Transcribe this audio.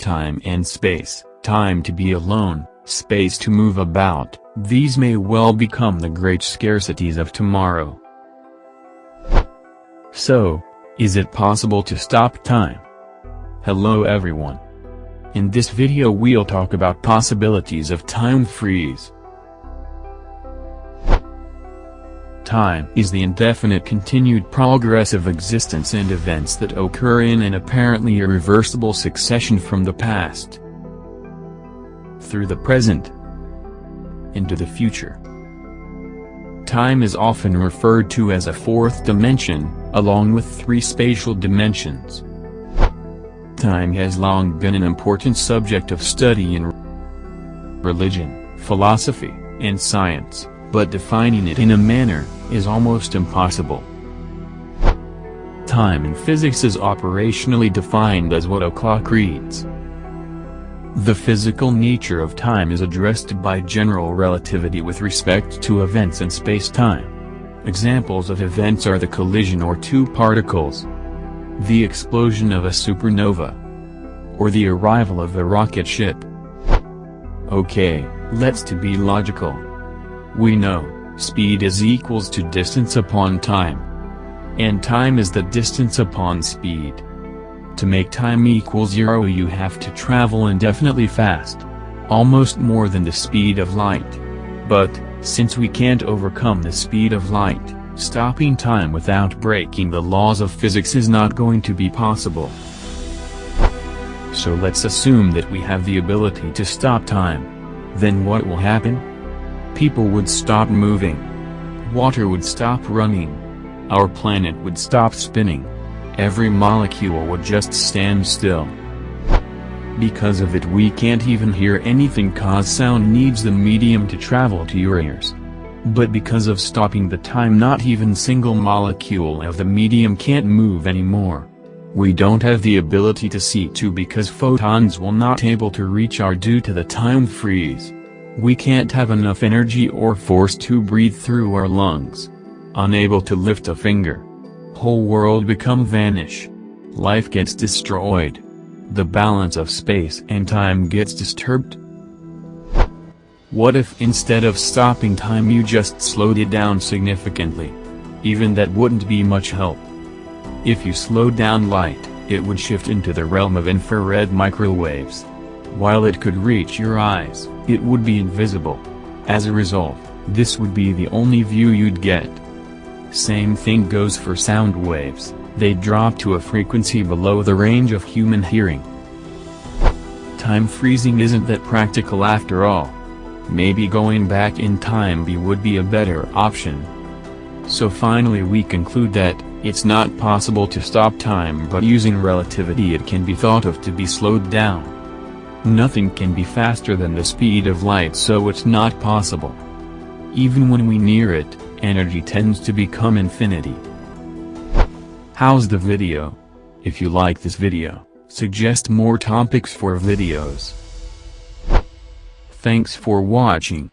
time and space, time to be alone, space to move about. These may well become the great scarcities of tomorrow. So, is it possible to stop time? Hello everyone. In this video we'll talk about possibilities of time freeze. Time is the indefinite continued progress of existence and events that occur in an apparently irreversible succession from the past, through the present, into the future. Time is often referred to as a fourth dimension, along with three spatial dimensions. Time has long been an important subject of study in religion, philosophy, and science, but defining it in a manner is almost impossible. Time in physics is operationally defined as what a clock reads. The physical nature of time is addressed by general relativity with respect to events in space-time. Examples of events are the collision of two particles, the explosion of a supernova, or the arrival of a rocket ship. Okay, let's be logical. We know, speed is equals to distance upon time. And time is the distance upon speed. To make time equal 0 you have to travel indefinitely fast, almost more than the speed of light. But, since we can't overcome the speed of light, stopping time without breaking the laws of physics is not going to be possible. So let's assume that we have the ability to stop time. Then what will happen? People would stop moving. Water would stop running. Our planet would stop spinning. Every molecule would just stand still. Because of it we can't even hear anything cause sound needs the medium to travel to your ears. But because of stopping the time not even single molecule of the medium can't move anymore. We don't have the ability to see too because photons will not able to reach our due to the time freeze. We can't have enough energy or force to breathe through our lungs. Unable to lift a finger. Whole world become vanish. Life gets destroyed. The balance of space and time gets disturbed. What if instead of stopping time you just slowed it down significantly? Even that wouldn't be much help. If you slowed down light, it would shift into the realm of infrared microwaves. While it could reach your eyes, it would be invisible. As a result, this would be the only view you'd get. Same thing goes for sound waves, they drop to a frequency below the range of human hearing. Time freezing isn't that practical after all. Maybe going back in time would be a better option. So finally we conclude that, it's not possible to stop time but using relativity it can be thought of to be slowed down. Nothing can be faster than the speed of light so it's not possible. Even when we near it, energy tends to become infinity. How's the video? If you like this video, suggest more topics for videos. Thanks for watching.